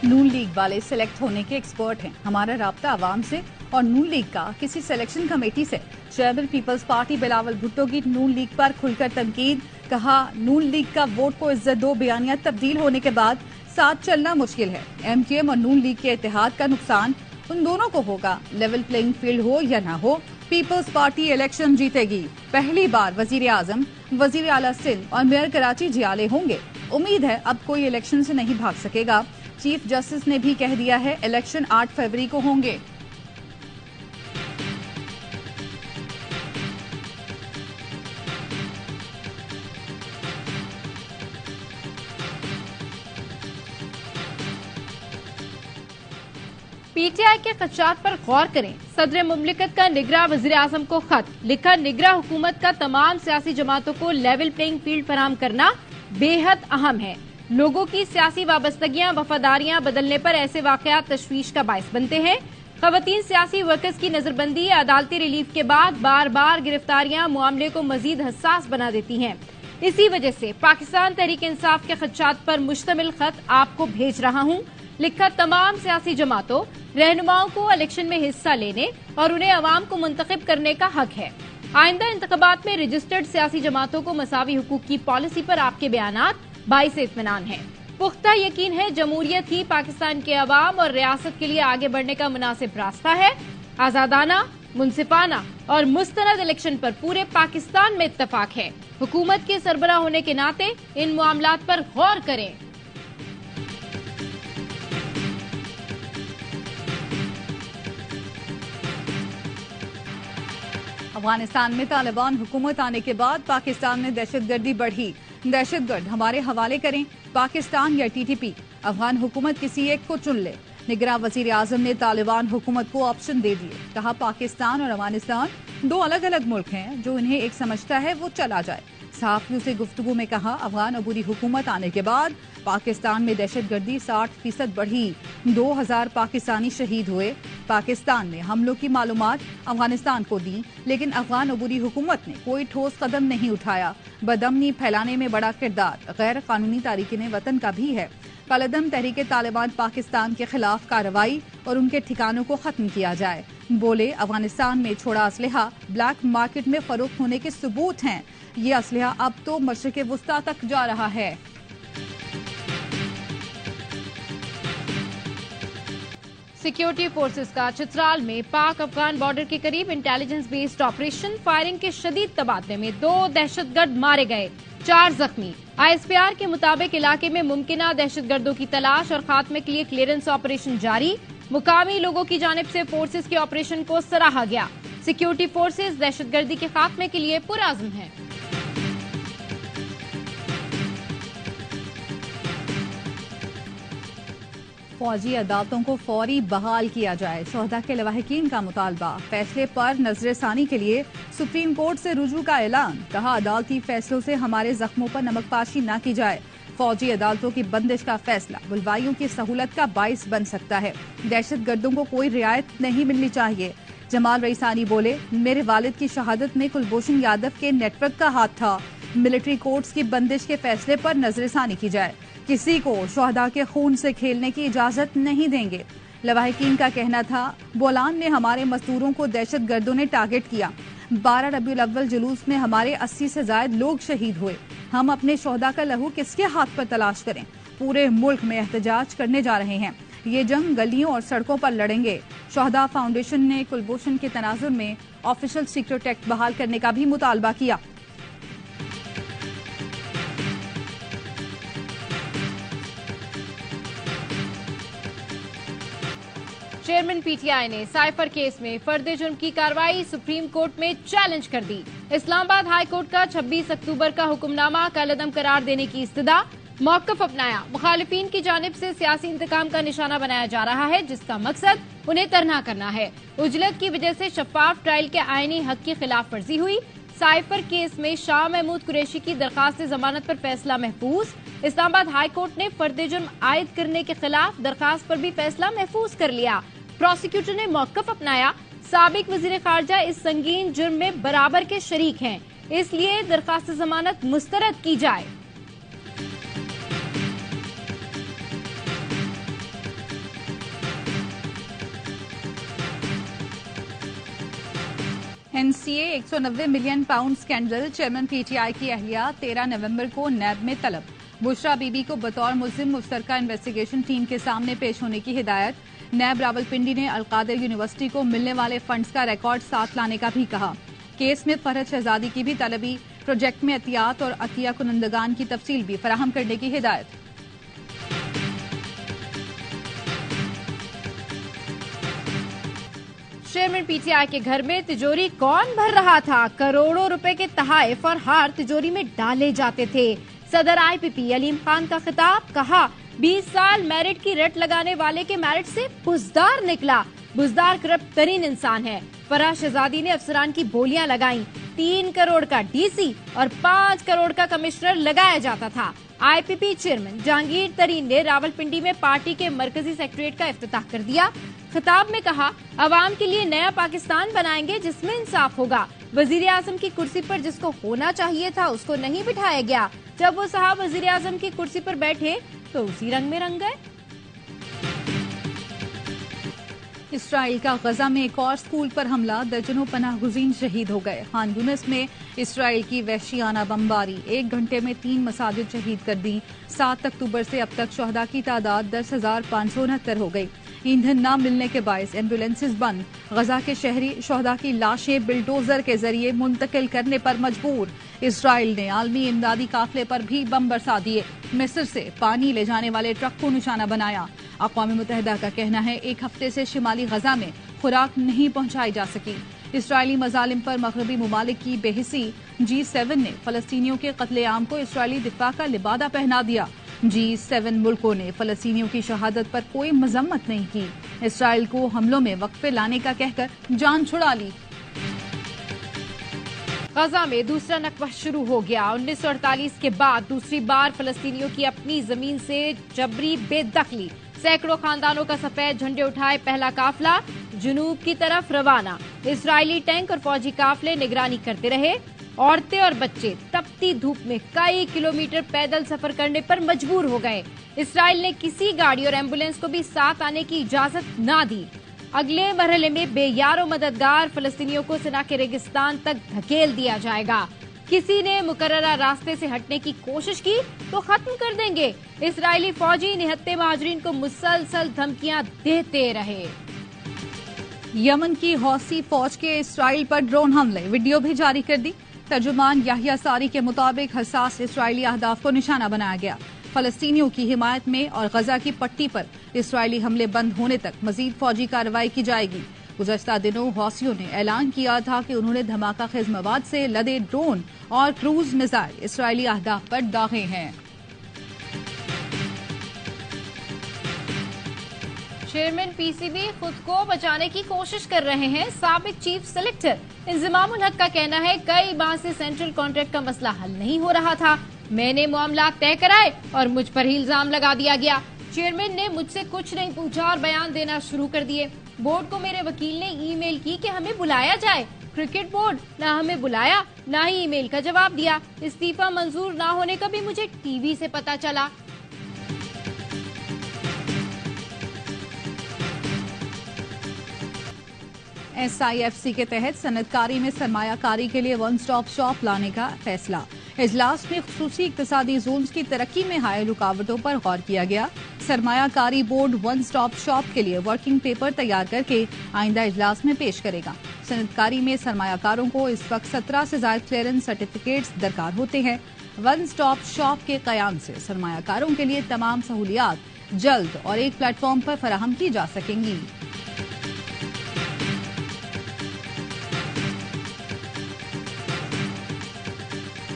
नून league वाले select होने के एक्सपर्ट हैं। हमारा राब्ता आवाम से और नून लीग का किसी सिलेक्शन कमेटी से। Chairman people's party Bilawal Bhutto की नून लीग पर खुलकर तनकीद। कहा, नून लीग का वोट को इज्जत दो बयानिया तब्दील होने के बाद साथ चलना मुश्किल है। एमकेएम और नून लीग के इत्तेहाद का नुकसान उन दोनों को होगा। लेवल प्लेइंग फील्ड हो या ना हो, पीपल्स पार्टी इलेक्शन जीतेगी। पहली बार वजीर आजम, वजीर आला सिंध और मेयर कराची जियाले होंगे। उम्मीद है अब कोई इलेक्शन से नहीं भाग सकेगा। चीफ जस्टिस ने भी कह दिया है इलेक्शन 8 फरवरी को होंगे। पीटीआई के खदशात पर गौर करें। सदर मुमलिकत का निगरां वज़ीर आज़म को खत लिखा। निगरां हुकूमत का तमाम सियासी जमातों को लेवल प्लेइंग फील्ड फराहम करना बेहद अहम है। लोगों की सियासी वाबस्तगियां, वफादारियां बदलने पर ऐसे वाकयात तशवीश का बायस बनते हैं। खवातीन सियासी वर्कर्स की नजरबंदी, अदालती रिलीफ के बाद बार बार गिरफ्तारियां मामले को मजीद हसास बना देती हैं। इसी वजह से पाकिस्तान तहरीक इंसाफ के खदशात पर मुश्तमिल खत आपको भेज रहा हूं। लिखा, तमाम सियासी जमातों, रहनुमाओं को इलेक्शन में हिस्सा लेने और उन्हें अवाम को मुंतखब करने का हक है। आइंदा इंतखाबात में रजिस्टर्ड सियासी जमातों को मसावी हुकूक की पॉलिसी पर आपके बयानात बाइस इत्मीनान है। पुख्ता यकीन है जमहूरियत ही पाकिस्तान के अवाम और रियासत के लिए आगे बढ़ने का मुनासिब रास्ता है। आजादाना, मुनसिफाना और मुस्तनद इलेक्शन पर पूरे पाकिस्तान में इत्तफाक है। हुकूमत के सरबराह होने के नाते इन मामलात पर गौर करें। अफगानिस्तान में तालिबान हुकूमत आने के बाद पाकिस्तान में दहशतगर्दी बढ़ी। दहशतगर्द हमारे हवाले करें, पाकिस्तान या टीटीपी। अफगान हुकूमत किसी एक को चुन ले। निगरां वजीर आजम ने तालिबान हुकूमत को ऑप्शन दे दिए। कहा, पाकिस्तान और अफगानिस्तान दो अलग अलग मुल्क हैं। जो इन्हें एक समझता है वो चला जाए। सहाफियों से गुफ्तगू में कहा, अफगान अबूरी हुकूमत आने के बाद पाकिस्तान में दहशतगर्दी 60% बढ़ी। 2000 पाकिस्तानी शहीद हुए। पाकिस्तान ने हमलों की मालूमात अफगानिस्तान को दी, लेकिन अफगान अबूरी हुकूमत ने कोई ठोस कदम नहीं उठाया। बदअमनी फैलाने में बड़ा किरदार गैर कानूनी तारीकीन वतन का भी है। कलदम तहरीक तालिबान पाकिस्तान के खिलाफ कार्रवाई और उनके ठिकानों को खत्म किया जाए। बोले, अफगानिस्तान में छोड़ा असलहा ब्लैक मार्केट में फरोख्त होने के सबूत हैं। ये असलहा अब तो मशरिक़ वुस्ता तक जा रहा है। सिक्योरिटी फोर्सेस का चित्राल में पाक अफगान बॉर्डर के करीब इंटेलिजेंस बेस्ड ऑपरेशन। फायरिंग के शदीद तबादले में 2 दहशतगर्द मारे गए, 4 जख्मी। आईएसपीआर के मुताबिक इलाके में मुमकिना दहशतगर्दों की तलाश और खात्मे के लिए क्लियरेंस ऑपरेशन जारी। मुकामी लोगों की जानिब से फोर्सेस के ऑपरेशन को सराहा गया। सिक्योरिटी फोर्सेस दहशतगर्दी के खात्मे के लिए पुरअज़्म हैं। फौजी अदालतों को फौरी बहाल किया जाए, शोहदा के लवाहिकीन का मुतालबा। फैसले पर नजरसानी के लिए सुप्रीम कोर्ट से रुजू का ऐलान। कहा, अदालती फैसलों से हमारे जख्मों पर नमकपाशी न की जाए। फौजी अदालतों की बंदिश का फैसला बुलवाइयों की सहूलत का बाइस बन सकता है। दहशतगर्दों को कोई रियायत नहीं मिलनी चाहिए। जमाल रईसानी बोले, मेरे वालिद की शहादत में कुलभूषण यादव के नेटवर्क का हाथ था। मिलिट्री कोर्ट्स की बंदिश के फैसले पर नजरसानी की जाए। किसी को शोहदा के खून से खेलने की इजाजत नहीं देंगे। लवाहिकीन का कहना था, बोलान में हमारे मजदूरों को दहशतगर्दों ने टारगेट किया। 12 रबीउल अव्वल जुलूस में हमारे 80 से ज्यादा लोग शहीद हुए। हम अपने शोहदा का लहू किसके हाथ पर तलाश करें? पूरे मुल्क में एहतजाज करने जा रहे हैं। ये जंग गलियों और सड़कों पर लड़ेंगे। शोहदा फाउंडेशन ने कुलभूषण के तनाजुर में ऑफिशियल सीक्रेट एक्ट बहाल करने का भी मुतालबा किया। चेयरमैन पीटीआई ने साइफर केस में फर्द जुर्म की कार्रवाई सुप्रीम कोर्ट में चैलेंज कर दी। इस्लामाबाद हाई कोर्ट का 26 अक्टूबर का हुक्मनामा कलअदम करार देने की इस्तदा। मौकफ अपनाया, मुखालिफिन की जानिब से सियासी इंतकाम का निशाना बनाया जा रहा है, जिसका मकसद उन्हें तरना करना है। उजलत की वजह से शफाफ ट्रायल के आईनी हक की खिलाफ वर्जी हुई। साइफर केस में शाह महमूद कुरैशी की दरखास्त जमानत पर फैसला महफूज। इस्लामाबाद हाई कोर्ट ने फर्द जुर्म आयद करने के खिलाफ दरखास्त पर भी फैसला महफूज कर लिया। प्रोसिक्यूटर ने मौकफ अपनाया, साबिक वजीर खारजा इस संगीन जुर्म में बराबर के शरीक हैं, इसलिए दरखास्त जमानत मुस्तरद की जाए। NCA 190 million pound scandal, chairman PTI की अहलिया 13 नवंबर को नैब में तलब। बुशरा बीबी को बतौर मुल्जिम मुश्तरका इन्वेस्टिगेशन टीम के सामने पेश होने की हिदायत। नैब रावलपिंडी ने अलकादिर यूनिवर्सिटी को मिलने वाले फंड्स का रिकॉर्ड साथ लाने का भी कहा। केस में फरहत शहजादी की भी तलबी, प्रोजेक्ट में अतियात और अतिया कुनंदगान की तफसील भी फराहम करने की हिदायत। चेयरमैन PTI के घर में तिजोरी कौन भर रहा था? करोड़ों रुपए के तहाइफ और हार तिजोरी में डाले जाते थे। सदर IPP अलीम खान का खिताब, कहा 20 साल मेरिट की रट लगाने वाले के मेरिट से बुजदार निकला। बुजदार करप्ट तरीन इंसान है। फराह शहजादी ने अफसरान की बोलियां लगाई। 3 करोड़ का DC और 5 करोड़ का कमिश्नर लगाया जाता था। IPP चेयरमैन जहांगीर तरीन ने रावलपिंडी में पार्टी के मरकजी सेक्रेटेरिएट का इफ्तिताह कर दिया। खिताब में कहा, अवाम के लिए नया पाकिस्तान बनाएंगे जिसमें इंसाफ होगा। वजीर आजम की कुर्सी पर जिसको होना चाहिए था उसको नहीं बिठाया गया। जब वो साहब वजीर आजम की कुर्सी पर बैठे तो उसी रंग में रंग गए। इसराइल का गजा में एक और स्कूल पर हमला, दर्जनों पनाहगुज़ीन शहीद हो गए। खान यूनिस में इसराइल की वहशियाना बमबारी, 1 घंटे में 3 मसाजिद शहीद कर दी। 7 अक्टूबर से अब तक शहदा की तादाद 10,569 हो गई। ईंधन न मिलने के बायस एम्बुलेंसेज बंद। गजा के शहरी शहदा की लाशें बिल्डोजर के जरिए मुंतकिल करने पर मजबूर। इसराइल ने आलमी इमदादी काफिले पर भी बम बरसा दिए। मिस्र से पानी ले जाने वाले ट्रक को निशाना बनाया। अक़वाम मुत्तहिदा का कहना है 1 हफ्ते से शिमाली गजा में खुराक नहीं पहुंचाई जा सकी। इसराइली मजालिम पर मगरबी ममालिक की बेहिसी। G7 ने फलस्तीनियों के कत्लेआम को इसराइली दिफा का लिबादा पहना दिया। G7 मुल्कों ने फलस्तीनियों की शहादत पर कोई मजम्मत नहीं की। इसराइल को हमलों में वक्फे लाने का कहकर जान छुड़ा ली। गजा में दूसरा नकवा शुरू हो गया। 1948 के बाद दूसरी बार फलस्तीनियों की अपनी जमीन से जबरी बेदखली। सैकड़ों खानदानों का सफेद झंडे उठाए पहला काफिला जुनूब की तरफ रवाना। इसराइली टैंक और फौजी काफिले निगरानी करते रहे। औरतें और बच्चे तपती धूप में कई किलोमीटर पैदल सफर करने पर मजबूर हो गए। इसराइल ने किसी गाड़ी और एम्बुलेंस को भी साथ आने की इजाजत ना दी। अगले मरहले में बेयारो मददगार फलस्तीनियों को सिना के रेगिस्तान तक धकेल दिया जाएगा। किसी ने मुकर्ररा रास्ते से हटने की कोशिश की तो खत्म कर देंगे। इसराइली फौजी निहत्ते महाजरीन को मुसलसल धमकियां देते रहे। यमन की हौसी फौज के इसराइल पर ड्रोन हमले, वीडियो भी जारी कर दी। तर्जुमान याहिया सारी के मुताबिक हसास इसराइली अहदाफ को निशाना बनाया गया। फलस्तीनियों की हिमायत में और गजा की पट्टी पर इसराइली हमले बंद होने तक मजीद फौजी कार्रवाई की जाएगी। गुज़श्ता दिनों हौसियों ने ऐलान किया था कि उन्होंने धमाका खेज मवाद से लदे ड्रोन और क्रूज मिसाइल इसराइली अहदाफ पर दागे हैं। चेयरमैन PCB खुद को बचाने की कोशिश कर रहे हैं। साबिक चीफ सेलेक्टर इंज़मामुल हक का कहना है, कई माह से सेंट्रल कॉन्ट्रैक्ट का मसला हल नहीं हो रहा था। मैंने मामला तय कराए और मुझ पर ही इल्जाम लगा दिया गया। चेयरमैन ने मुझसे कुछ नहीं पूछा और बयान देना शुरू कर दिए। बोर्ड को मेरे वकील ने ईमेल की कि हमें बुलाया जाए। क्रिकेट बोर्ड ना हमें बुलाया ना ही ईमेल का जवाब दिया। इस्तीफा मंजूर ना होने का भी मुझे टीवी से पता चला। SIFC के तहत सनतकारी में सरमायाकारी के लिए 1 स्टॉप शॉप लाने का फैसला। इजलास में खुसूसी इक्तिसादी जोन्स की तरक्की में हायल रुकावटों पर गौर किया गया। सरमायाकारी बोर्ड 1 स्टॉप शॉप के लिए वर्किंग पेपर तैयार करके आइंदा इजलास में पेश करेगा। सनतकारी में सरमायाकारों को इस वक्त 17 से ज्यादा क्लियरेंस सर्टिफिकेट्स दरकार होते हैं। 1 स्टॉप शॉप के कयाम से सरमायाकारों के लिए तमाम सहूलियात जल्द और एक प्लेटफॉर्म पर फराहम की जा सकेंगी।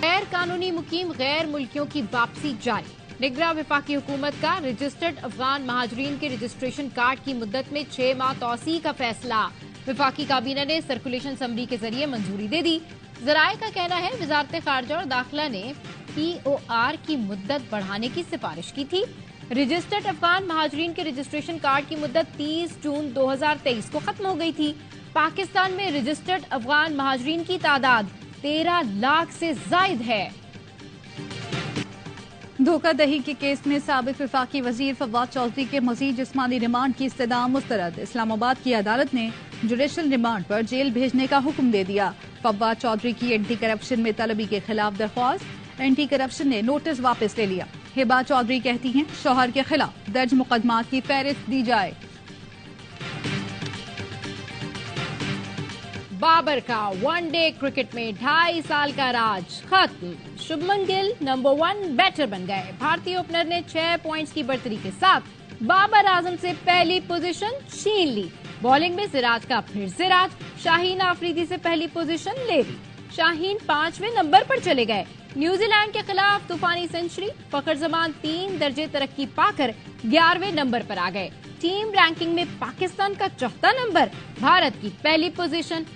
गैर कानूनी मुकीम गैर मुल्कियों की वापसी जारी। निगरान वफाकी हुकूमत का रजिस्टर्ड अफगान महाजरीन के रजिस्ट्रेशन कार्ड की मुद्दत में 6 माह तौसी का फैसला। वफाकी काबीना ने सर्कुलेशन समरी के जरिए मंजूरी दे दी। जराये का कहना है, वजारत खारजा और दाखिला ने POR की मुद्दत बढ़ाने की सिफारिश की थी। रजिस्टर्ड अफगान महाजरीन के रजिस्ट्रेशन कार्ड की मुद्दत 30 जून 2023 को खत्म हो गई थी। पाकिस्तान में रजिस्टर्ड अफगान महाजरीन की तादाद 13 लाख से जायद है। धोखाधड़ी के केस में साबिक वफाकी वजीर फवाद चौधरी के मजीद जिस्मानी रिमांड की इस्तदा मुस्तरद। इस्लामाबाद की अदालत ने जुडिशल रिमांड पर जेल भेजने का हुक्म दे दिया। फव्वाद चौधरी की एंटी करप्शन में तलबी के खिलाफ दरख्वास्त, एंटी करप्शन ने नोटिस वापस ले लिया। हिबा चौधरी कहती हैं शौहर के खिलाफ दर्ज मुकदमात की फहरिस्त दी जाए। बाबर का वनडे क्रिकेट में 2.5 साल का राज खत्म। शुभमन गिल नंबर 1 बैटर बन गए। भारतीय ओपनर ने 6 पॉइंट्स की बढ़तरी के साथ बाबर आजम से पहली पोजीशन छीन ली। बॉलिंग में सिराज का फिर से राज, शाहीन आफरीदी से पहली पोजीशन ले ली। शाहीन 5वें नंबर पर चले गए। न्यूजीलैंड के खिलाफ तूफानी सेंचुरी, फखर जमान 3 दर्जे तरक्की पाकर 11वें नंबर पर आ गए। टीम रैंकिंग में पाकिस्तान का चौथा नंबर, भारत की पहली पोजीशन।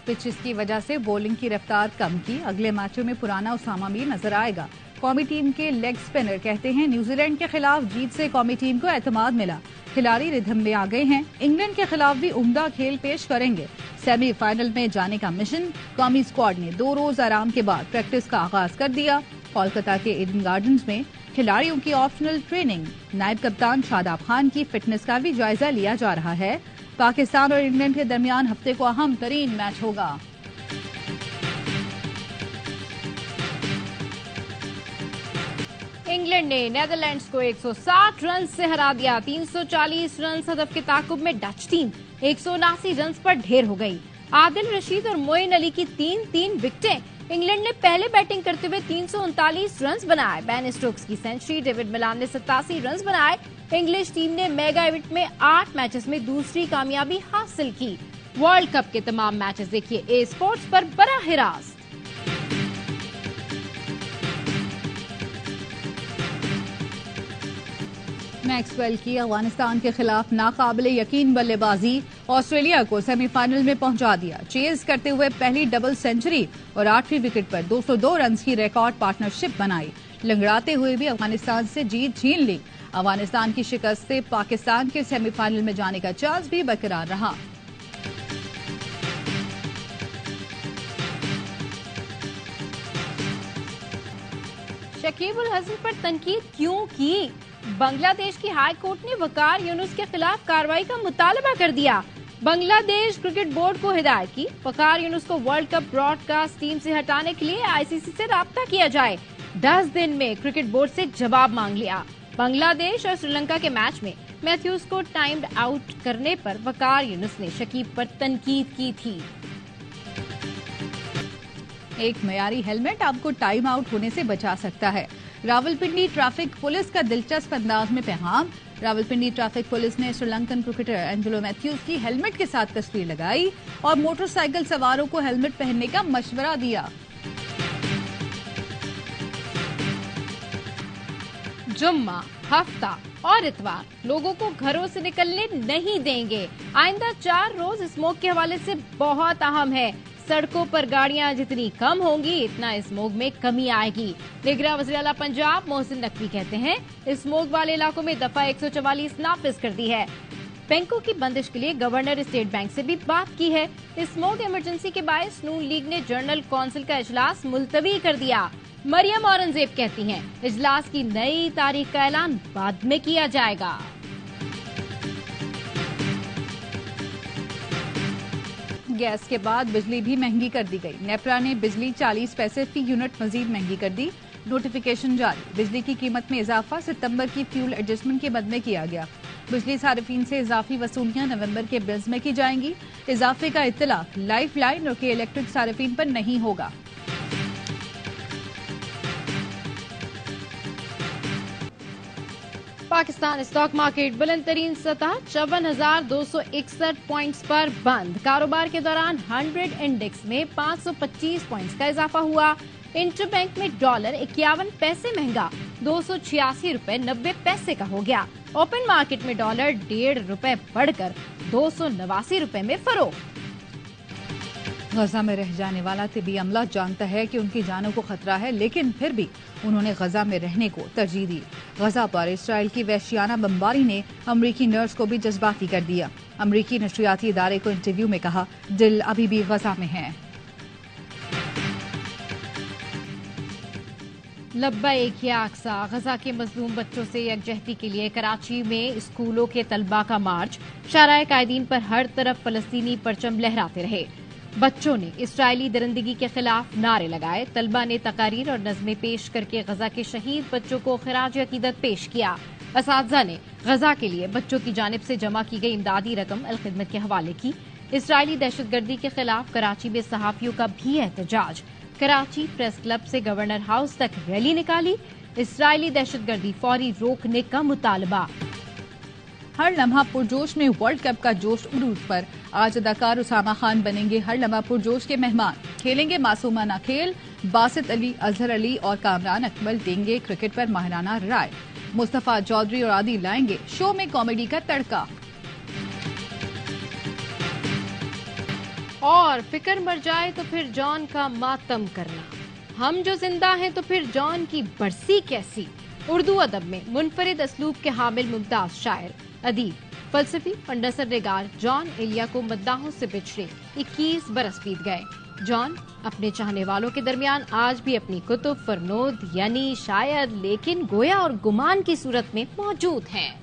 पिचेस की वजह से बॉलिंग की रफ्तार कम की, अगले मैचों में पुराना उसामा भी नजर आएगा। कौमी टीम के लेग स्पिनर कहते हैं न्यूजीलैंड के खिलाफ जीत से कौमी टीम को एतमाद मिला, खिलाड़ी रिदम में आ गए हैं। इंग्लैंड के खिलाफ भी उम्दा खेल पेश करेंगे। सेमीफाइनल में जाने का मिशन, कौमी स्क्वाड ने 2 रोज आराम के बाद प्रैक्टिस का आगाज कर दिया। कोलकाता के ईडन गार्डन्स में खिलाड़ियों की ऑप्शनल ट्रेनिंग, नायब कप्तान शादाब खान की फिटनेस का भी जायजा लिया जा रहा है। पाकिस्तान और इंग्लैंड के दरमियान हफ्ते को अहम तरीन मैच होगा। इंग्लैंड ने नीदरलैंड्स को 160 रन से हरा दिया। 340 रन हदफ के ताकुब में डच टीम 179 रन पर ढेर हो गई। आदिल रशीद और मोइन अली की 3-3 विकेटें। इंग्लैंड ने पहले बैटिंग करते हुए 339 रन बनाए। बेन स्टोक्स की सेंचुरी, डेविड मिलान ने 87 रन बनाए। इंग्लिश टीम ने मेगा इवेंट में 8 मैचेस में दूसरी कामयाबी हासिल की। वर्ल्ड कप के तमाम मैचेस देखिए ए स्पोर्ट्स पर बराह रास्त। मैक्सवेल की अफगानिस्तान के खिलाफ नाकाबिले यकीन बल्लेबाजी, ऑस्ट्रेलिया को सेमीफाइनल में पहुंचा दिया। चेज करते हुए पहली डबल सेंचुरी और 8वीं विकेट पर 202 रन की रिकॉर्ड पार्टनरशिप बनाई। लंगड़ाते हुए भी अफगानिस्तान से जीत छीन ली। अफगानिस्तान की शिकस्त से पाकिस्तान के सेमीफाइनल में जाने का चांस भी बरकरार रहा। शकीब उल हसन पर तनकीद क्यों की? बांग्लादेश की हाई कोर्ट ने वकार यूनुस के खिलाफ कार्रवाई का मुतालबा कर दिया। बांग्लादेश क्रिकेट बोर्ड को हिदायत की वकार यूनुस को वर्ल्ड कप ब्रॉडकास्ट टीम से हटाने के लिए आईसीसी से राब्ता किया जाए। 10 दिन में क्रिकेट बोर्ड से जवाब मांग लिया। बांग्लादेश और श्रीलंका के मैच में मैथ्यूज को टाइम्ड आउट करने पर वकार यूनुस ने शकीब पर तनकीद की थी। एक मयारी हेलमेट आपको टाइम आउट होने से बचा सकता है। रावलपिंडी ट्रैफिक पुलिस का दिलचस्प अंदाज में पैगाम। रावलपिंडी ट्रैफिक पुलिस ने श्रीलंकन क्रिकेटर एंजेलो मैथ्यूज की हेलमेट के साथ तस्वीर लगाई और मोटरसाइकिल सवारों को हेलमेट पहनने का मशवरा दिया। जुम्मा, हफ्ता और इतवार लोगों को घरों से निकलने नहीं देंगे। आइंदा 4 रोज स्मोक के हवाले से बहुत अहम है। सड़कों पर गाड़ियां जितनी कम होंगी इतना स्मोक में कमी आएगी। निगरान वज़ीर आला पंजाब मोहसिन नकवी कहते हैं स्मोक वाले इलाकों में दफा 144 नाफिज कर दी है। बैंकों की बंदिश के लिए गवर्नर स्टेट बैंक से भी बात की है। स्मोक इमरजेंसी के बायस नून लीग ने जनरल काउंसिल का इजलास मुलतवी कर दिया। मरियम औरंगजेब कहती हैं इजलास की नई तारीख का ऐलान बाद में किया जाएगा। गैस के बाद बिजली भी महंगी कर दी गई। नेपरा ने बिजली 40 पैसे फी यूनिट मजीद महंगी कर दी। नोटिफिकेशन जारी। बिजली की कीमत में इजाफा सितंबर की फ्यूल एडजस्टमेंट के मद में किया गया। बिजली सारिफीन से इजाफी वसूलियां नवंबर के बिल्स में की जाएंगी। इजाफे का इत्तलाक लाइफ लाइन और के इलेक्ट्रिक सारिफीन पर नहीं होगा। पाकिस्तान स्टॉक मार्केट बुलंद तरीन सतह 54,261 पॉइंट्स पर बंद। कारोबार के दौरान 100 इंडेक्स में 525 पॉइंट्स का इजाफा हुआ। इंटरबैंक में डॉलर 51 पैसे महंगा 286 रुपए 90 पैसे का हो गया। ओपन मार्केट में डॉलर 1.5 रुपए बढ़कर 289 रुपए में फरोख्त। गजा में रह जाने वाला तिबी अमला जानता है कि उनकी जानों को खतरा है, लेकिन फिर भी उन्होंने गजा में रहने को तरजीह दी। गजा पर इसराइल की वहशियाना बमबारी ने अमरीकी नर्स को भी जज्बाती कर दिया। अमरीकी नशरियाती इदारे को इंटरव्यू में कहा, दिल अभी भी गजा में है। लब्बा एक या अक्सा गजा के मजलूम बच्चों से यकजहती के लिए कराची में स्कूलों के तलबा का मार्च। शाराए कायदीन पर हर तरफ फलस्तीनी परचम लहराते रहे। बच्चों ने इसराइली दरिंदगी के खिलाफ नारे लगाए। तलबा ने तकारीर और नज़में पेश करके गजा के शहीद बच्चों को खिराज अकीदत पेश किया। असातिज़ा ने गजा के लिए बच्चों की जानिब से जमा की गई इमदादी रकम अलखिदमत के हवाले की। इसराइली दहशतगर्दी के खिलाफ कराची में सहाफियों का भी एहतजाज। कराची प्रेस क्लब से गवर्नर हाउस तक रैली निकाली। इसराइली दहशतगर्दी फौरी रोकने का मुतालबा। हर लम्हा पुरजोश में वर्ल्ड कप का जोश उरूज पर। आज अदाकार उसामा खान बनेंगे हर लम्हा पुरजोश के मेहमान। खेलेंगे मासूमाना खेल। बासित अली, अजहर अली और कामरान अकमल देंगे क्रिकेट पर माहिराना राय। मुस्तफा चौधरी और आदि लाएंगे शो में कॉमेडी का तड़का। और फिक्र मर जाए तो फिर जॉन का मातम करना। हम जो जिंदा हैं तो फिर जॉन की बरसी कैसी। उर्दू अदब में मुनफरिद असलूब के हामिल मुमताज शायर, अदीब, फलसफी और नसर निगार जॉन एलिया को मद्दाहों से बिछड़े 21 बरस बीत गए। जॉन अपने चाहने वालों के दरमियान आज भी अपनी कुतुब, फरनोद यानी शायद, लेकिन, गोया और गुमान की सूरत में मौजूद हैं।